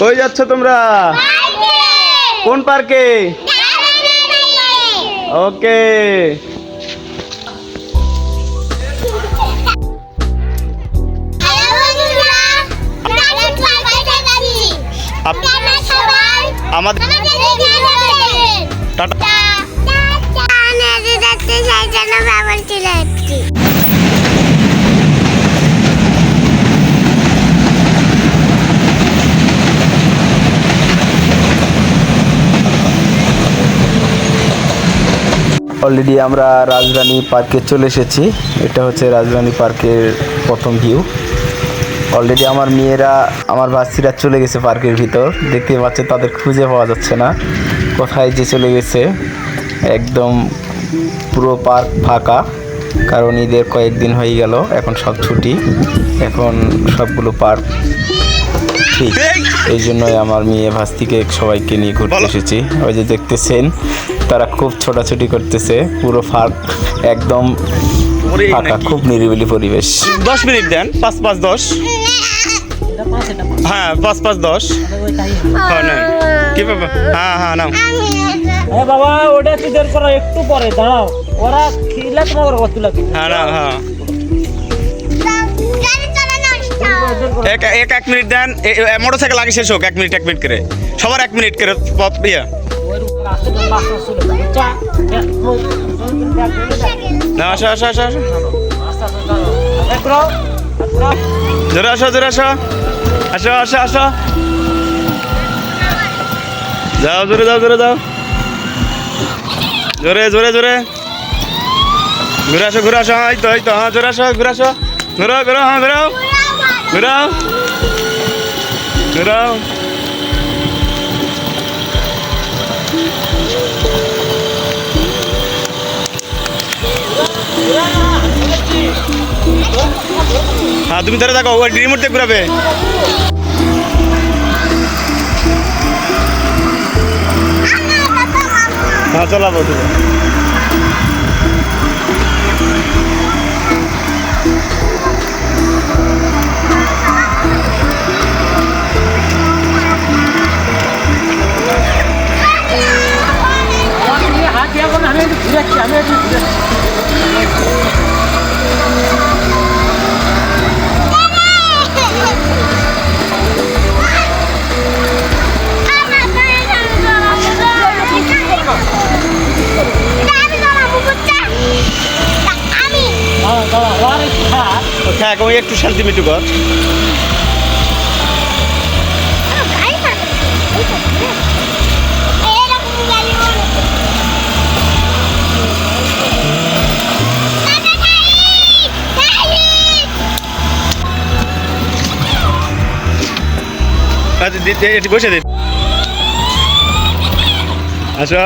কই যাচ্ছ তোমরা? কোন পার্কে? ওকে। আমাদের টাটা। অলরেডি আমরা রাজরানী পার্কে চলে এসেছি। এটা হচ্ছে রাজরানী পার্কের প্রথম ভিউ। অলরেডি আমার মেয়েরা, আমার বাচ্চারা চলে গেছে পার্কের ভিতর। দেখতে পাচ্ছে তাদের খুঁজে পাওয়া যাচ্ছে না, কোথায় যে চলে গেছে। একদম পুরো পার্ক ফাঁকা, কারণ ঈদের কয়েকদিন হয়ে গেল, এখন সব ছুটি, এখন সবগুলো পার্ক ঠিক। এই জন্যই আমার মেয়ে ভাস্তিকে সবাইকে নিয়ে ঘুরতে এসেছি। ওই যে দেখতেছেন তারা খুব ছোটাছুটি করতেছে, পুরো পার্ক একদম ফাঁকা, খুব নিরিবিলি পরিবেশ। 10 মিনিট দেন, 5-5-10। হ্যাঁ 5-5-10। হ্যাঁ না কি বাবা? হ্যাঁ হ্যাঁ নাও। হ্যাঁ বাবা, ওটা কিদের করো, একটু পরে দাঁড়াও, ওরা খিলা তোমার কত লাগে। হ্যাঁ না হ্যাঁ এক মিনিট দেন। মোটরসাইকেল আগে শেষ হোক, 1 মিনিট করে সবার 1 মিনিট করে ইয়া। না আসো আসো আসো আসো, জোরে আসো জোরে আসো, আসো আসো আসো, যাও জোরে যাও জোরে যাও, জোরে জোরে জোরে ঘুরে আসো ঘুরে আসো। এই তো এই তো, হ্যাঁ জোরে আসো ঘুরে আসো, ঘুরাও ঘুরাও, হ্যাঁ ঘুরাও ঘুরাও ঘুরাও। হ্যাঁ তুমি ধরে থাকো, ওই রিমোট দিয়ে ঘুরাবে। হ্যাঁ চালাবো তুমি। হ্যাঁ ওই একটু শান্তি মিটু কর। বসে দিন, আসো।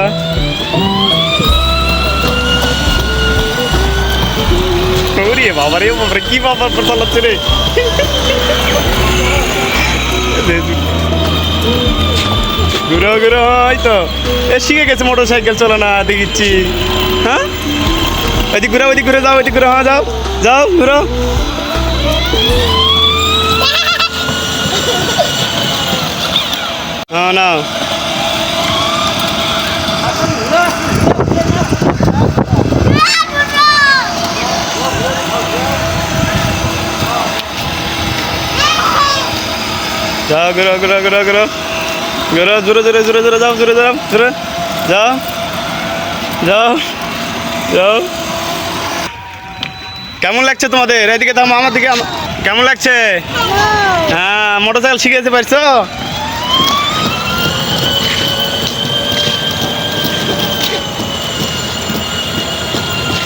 বাবারে বাবারে কি বাবার পর চালাচ্ছে রে। ঘুরো ঘুরো, হয়তো শিখে গেছে মোটরসাইকেল চালানো দেখিচ্ছি। হ্যাঁ ওইদিক ঘুরে, ওইদিক ঘুরে যাও, ওইদিক ঘুরে, হ্যাঁ যাও যাও ঘুরো। হ্যাঁ না যাও ঘুরো ঘুরো ঘুরো ঘুরো ঘুরো, জোরে জোরে জোরে জোরে যাও, জোরে যাও জোরে যাও যাও যাও। কেমন লাগছে তোমাদের? এদিকে থামো, আমার দিকে। কেমন লাগছে? হ্যাঁ মোটরসাইকেল শিখে যেতে পারছো?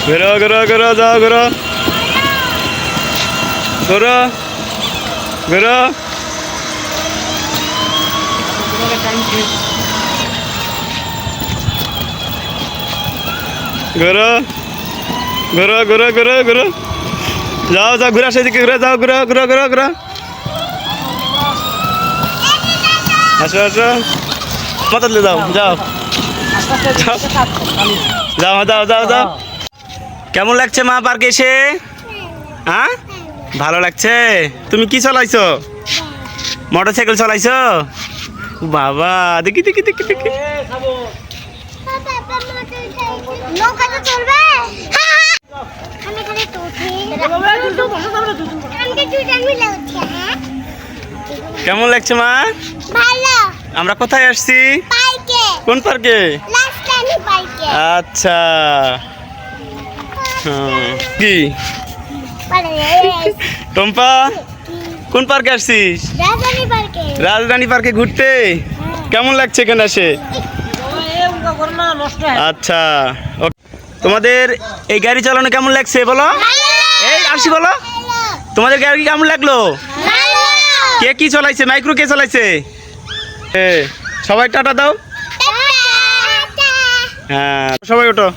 ঘুরো ঘুরো ঘুরো, যাও ঘুরো ঘুরো ঘুরো। ঘুরো ঘুরো ঘুরো ঘুরো ঘুরো, যাও যাও ঘুরে আসো, এদিকে ঘুরে যাও, ঘুরো ঘুরো ঘুরো ঘুরো, আসো আসো, মাতালে যাও যাও যাও যাও যাও যাও। কেমন লাগছে মা পার্কে এসে? হ্যাঁ ভালো লাগছে। তুমি কি চালাইছো? মোটরসাইকেল চালাইছো? বাবা দেখি দেখি দেখি দেখি খাবো নৌকাতে চলবে আমি খালি তো উঠি বাবা তুই বসে যাবে না তুই আমি দুইটা মিলে উঠি হ্যাঁ কেমন লাগছে মা? ভালো আমরা কোথায় আসছি? পাইকে কোন পার্কে? লাস্টানি পাইকে আচ্ছা কি পারে টম্পা কোন পার্কে আসছিস? রাজধানী পার্কে রাজধানী পার্কে ঘুরতে কেমন লাগছে এখানে এসে? বাবা এ উনকা কর না নষ্ট হয় আচ্ছা তোমাদের এই গাড়ি চালানো কেমন লাগছে বলো? এই আসি বলো তোমাদের গাড়ি কেমন লাগলো? ভালো কে কি চালাইছে? মাইক্রো কে চালাইছে? সবাই টাটা দাও। হ্যাঁ সবাই ওঠো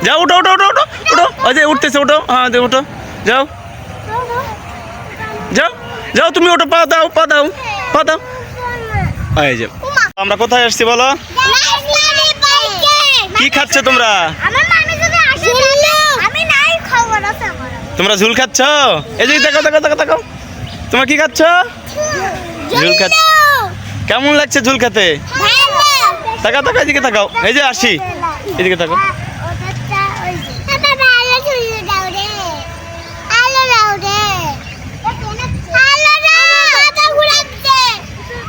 যাও ওঠো ওঠো ওঠো ওঠো ওঠো ওই যে উঠতেছে ওঠো হ্যাঁ ওঠো যাও যাও যাও তুমি ওঠো পা দাও পা দাও পা দাও এই যে আমরা কোথায় আসছি বলো? রাজধানী পার্কে কি খাচ্ছ তোমরা? আমার মামি যদি আসে আমি নাই খবর আছে আমার তোমরা ঝুল খাচ্ছ? এই যে দেখো দেখো দেখো দেখো তোমরা কি খাচ্ছ? ঝুল খাচ্ছ কেমন লাগছে ঝুল খেতে? তাকাও তাকাও এদিকে তাকাও এই যে আসি এদিকে তাকাও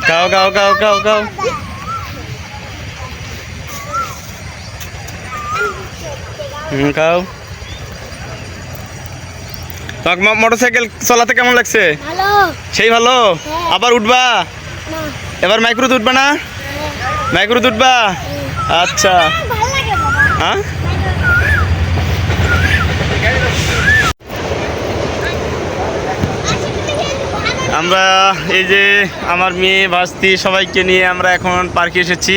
খাও খাও খাও খাও খাও খাও তোমাকে মোটরসাইকেল চালাতে কেমন লাগছে? হ্যালো সেই ভালো আবার উঠবা এবার মাইক্রোতে উঠবা না? মাইক্রোতে উঠবা আচ্ছা ভালো লাগে বাবা হ্যাঁ আমরা এই যে আমার মেয়ে ভাস্তি সবাইকে নিয়ে আমরা এখন পার্কে এসেছি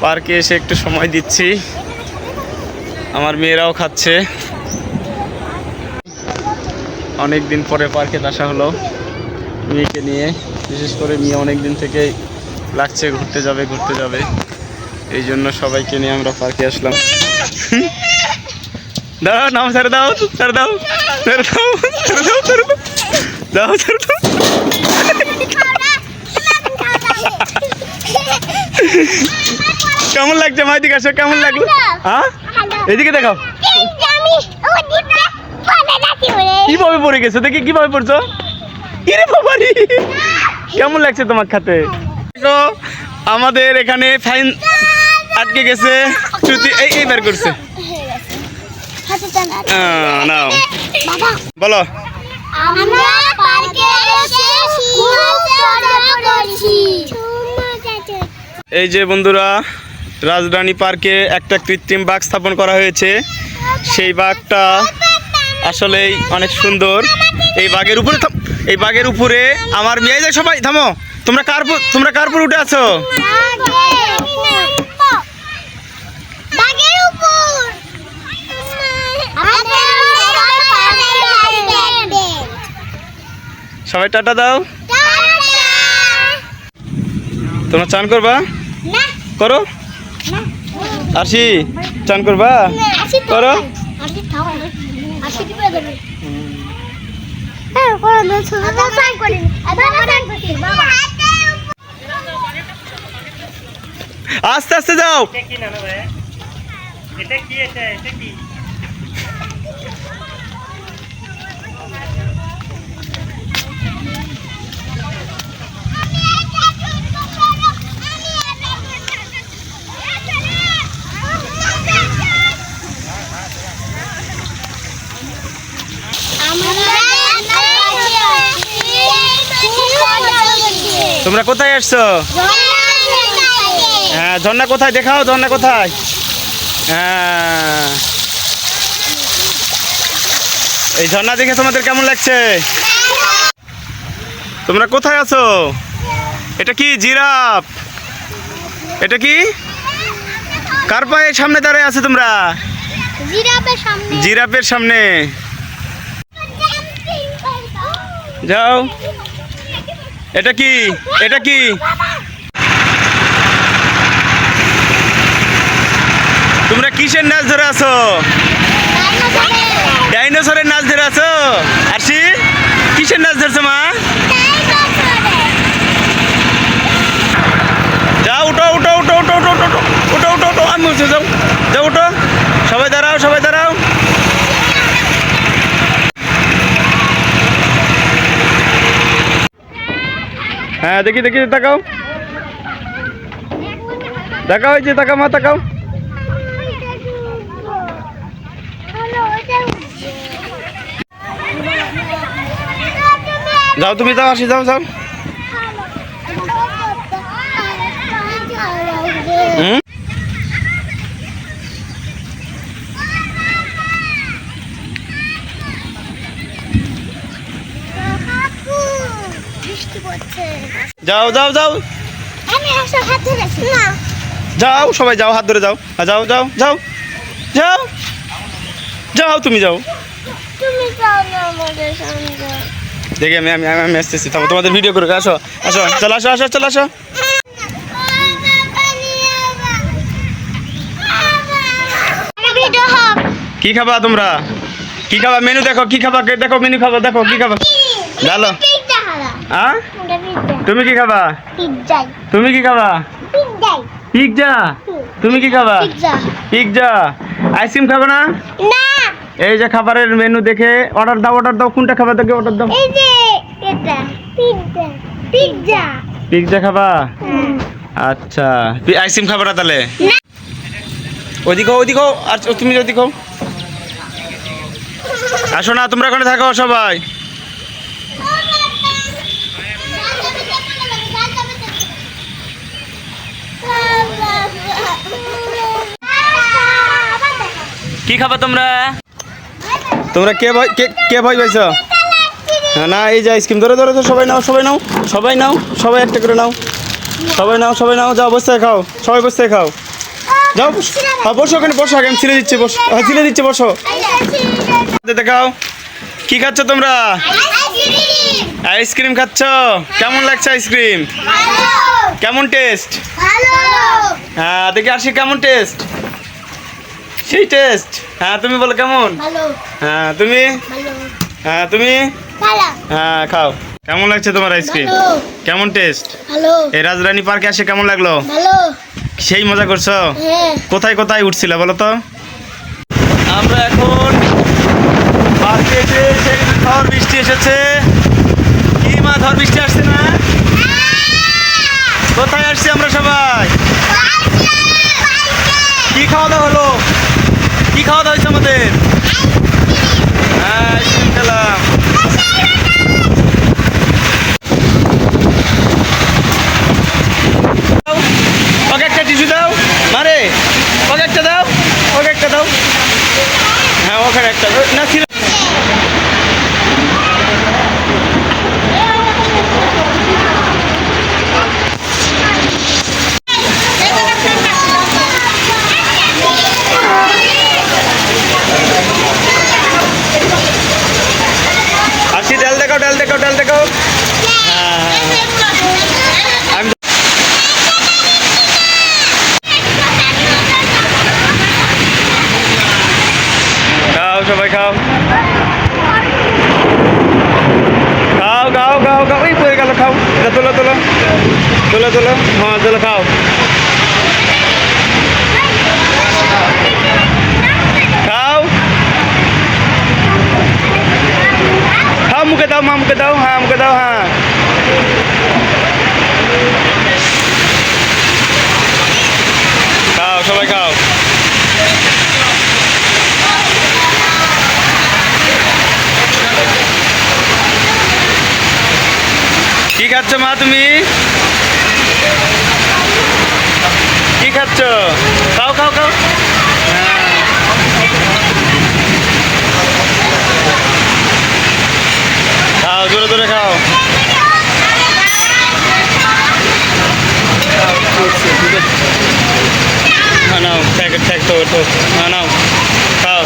পার্কে এসে একটু সময় দিচ্ছি আমার মেয়েরাও খাচ্ছে অনেক দিন পরে পার্কে আসা হলো মেয়েকে নিয়ে বিশেষ করে মেয়ে অনেক দিন থেকেই লাগছে ঘুরতে যাবে এই জন্য সবাইকে নিয়ে আমরা পার্কে আসলাম দাও নাও ছেড়ে দাও ছেড়ে দাও ছেড়ে দাও ছেড়ে দাও ছেড়ে দাও দাও ছেড়ে দাও কেমন লাগছে মাইদিক আসো কেমন লাগলো হ্যাঁ এদিকে দেখাও কিভাবে পড়ে গেছো দেখি কিভাবে পড়ছো কিরে বাবারি কেমন লাগছে তোমার খাতে দেখো আমাদের এখানে ফাইন আটকে গেছে শ্রুতি এই বের করছে নাও বলো আমরা পার্কে এসে মজা করছি এই যে বন্ধুরা রাজধানী পার্কে একটা কৃত্রিম বাঘ স্থাপন করা হয়েছে সেই বাঘটা আসলেই অনেক সুন্দর এই বাঘের উপরে আমার মেয়ে যায় সবাই থামো তোমরা কারপুর উঠে আছো বাগের উপর সবাই টাটা দাও তোমরা চান করবা করো আসি চান করবা করো আস্তে আস্তে যাও এটা কি না ভাই এটা কি এটা কি তোমরা কোথায় আসছো হ্যাঁ ঝর্ণা কোথায় দেখাও ঝর্ণা কোথায় হ্যাঁ এই ঝর্ণা দেখে তোমাদের কেমন লাগছে তোমরা কোথায় আছো এটা কি জিরাফ এটা কি কার পায়ে সামনে দাঁড়িয়ে আছে তোমরা জিরাফের সামনে যাও এটা কি তোমরা কিসের নাচ ধরে আছো ডাইনোসরের নাচ ধরে আছো আরশি কিসের নাচ ধরছো মা বসো যাও যাও ওঠো সবাই দাঁড়াও সবাই দাঁড়াও হ্যাঁ দেখি দেখি তাকাও তাকাও এই যে তাকাও মা তাকাও যাও তুমি যাও আসি যাও যাও হুম যাও যাও যাও যাও সবাই যাও হাত ধরে যাও যাও যাও যাও যাও যাও তুমি যাও দেখি আমি আমি আমি আসতেছি তোমাদের ভিডিও করে আসো আসো চলো আসো আসো চলো আসো কি খাবা তোমরা কি খাবা মেনু দেখো কি খাবা দেখো মেনু খাবা দেখো কি খাবা ভালো হ্যাঁ তুমি কি খাবা তুমি কি খাবা পিৎজা তুমি কি খাবা পিৎজা আইসক্রিম খাবে না এই যে খাবারের মেনু দেখে অর্ডার দাও কোনটা খাবা দেখে অর্ডার দাও এই যে এটা পিৎজা পিৎজা খাবা আচ্ছা আইসক্রিম খাবে না তাহলে ওইদিকে ওইদিকে আর তুমি ওইদিকে আসো না তোমরা ওখানে থাকো সবাই কি খাবা তোমরা তোমরা কে ভয় পাইছো না এই যে আইসক্রিম ধরে ধরে সবাই নাও সবাই নাও সবাই নাও সবাই একটা করে নাও সবাই নাও সবাই নাও যাও বসে খাও সবাই বসে খাও যাও বসো ওখানে বসো আগে আমি ছিলে দিচ্ছি বসো ছিলে দিচ্ছি বসো দেখাও কি খাচ্ছ তোমরা আইসক্রিম খাচ্ছ কেমন লাগছে আইসক্রিম কেমন টেস্ট হ্যাঁ দেখি আসি কেমন টেস্ট সেই টেস্ট হ্যাঁ তুমি বলো কেমন হ্যাঁ তুমি হ্যাঁ খাও কেমন লাগছে তোমার আইসক্রিম কেমন টেস্ট এই রাজরানী পার্কে আসে কেমন লাগলো সেই মজা করছো কোথায় কোথায় উঠছিল বলো তো আমরা এখন পার্কে এসে সেই ঝড় বৃষ্টি এসেছে কি মা ঝড় বৃষ্টি আসছে না কোথায় আসছি আমরা সবাই কি খাওয়া দাওয়া হলো কি খাওয়া দাওয়া হয়েছে আমাদের হ্যাঁ আইসক্রিম খেলাম ওকে একটা টিস্যু দাও মারে ওকে একটা দাও ওকে একটা দাও হ্যাঁ ওখানে একটা না আসি ডাল দেখাও ডাল দেখাও ডাল দেখাও খাও সবাই খাও খাও খাও খাও খাও এই পড়ে গেল খাও এটা তোলো তোলো তোলো তোলো হ্যাঁ তোলো খাও খাও খাও মুখে দাও মা মুখে দাও হ্যাঁ মুখে দাও হ্যাঁ খাও সবাই খাও কি খাচ্ছ মা তুমি কি খাচ্ছ খাও খাও খাও খাও জোরে জোরে খাও নাও ঠেক তো নাও খাও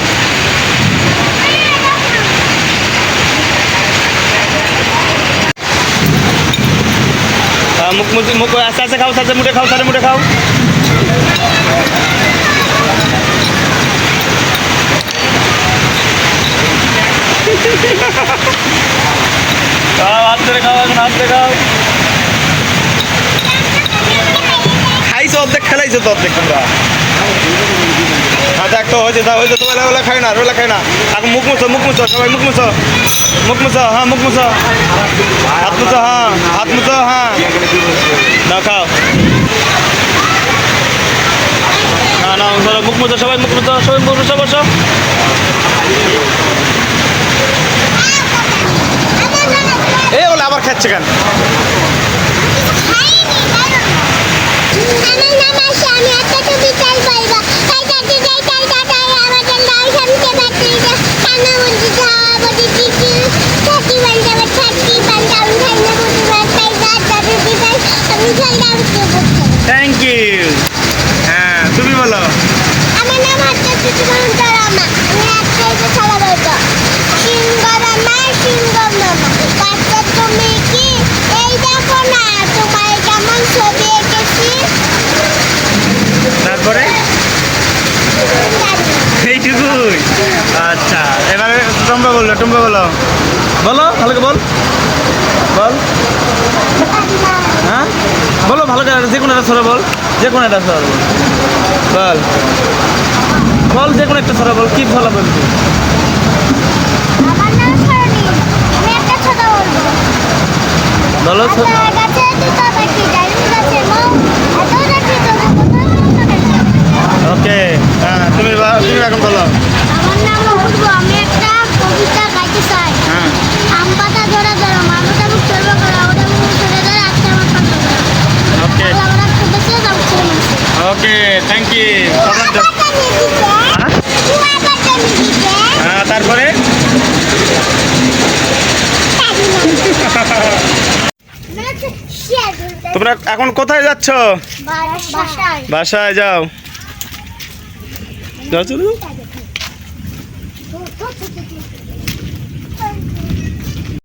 মুখ মুখ মুখ আস্তে আস্তে খাও সাথে মুঠে খাও সাথে মুঠে খাও হাত ধরে খাও এখন হাত ধরে খাও খাইছো অর্ধেক খেলাইছো তো অর্ধেক তোমরা হ্যাঁ দেখ তো হয়েছে তো ওলা খাই না এখন মুখ মুছো সবাই মুখ মুছো হ্যাঁ মুখ মুছো হাত মুছো হ্যাঁ না খাও না মুখ মুছো সবাই বসো এ ওলা আবার খাচ্ছে কেন আমার নাম আছে আমি একটা তো বিকাল পাইবা তাই কাটি যাই তাই কাটাই আমাদের লাল সামনে বাতিটা কানা মন্দির যাওয়া বডি টিটি ছাতি বান্দাবে ছাতি বান্দাম খাইনা বডি বাতাই গাছ দাদু দিবাই আমি খাইলাম তো থ্যাংক ইউ হ্যাঁ তুমি বলো আমার নাম হচ্ছে চিত্রমন্তরামা আমি একটা এটা ছাড়া বলবো সিংহরামা সিংহম মামা বাচ্চা তুমি কি এই দেখো না তোমার কেমন ছবি এঁকেছি তারপরে এইটুকুই আচ্ছা এবারে টুম্বা বলো বলো ভালো করে বল হ্যাঁ বলো ভালো করে যে কোনো একটা সরে বল যে কোনো একটা সরে বল যে কোনো একটা সরে বল কি ভালো বলবি আমার নাম সরণি আমি একটা ছোট বলবো বলো গাছে দুটো পাখি ডালিম গাছে মৌ এত দেখি তবু ওকে হ্যাঁ তুমি এখন বলো আমার নাম অপূর্ব আমি একটা কবিতা গাইতে চাই হ্যাঁ আম পাতা ধরা ধরো মামুটা মুখ চলবে করা ওটা মুখ ধরে ধরে আজকে আমার পাতা ধরো ওকে আমরা খুঁজেছে যাও ছেড়ে মাসে ওকে থ্যাংক ইউ হ্যাঁ তারপরে তোমরা এখন কোথায় যাচ্ছ বাসায় বাসায় যাও চলো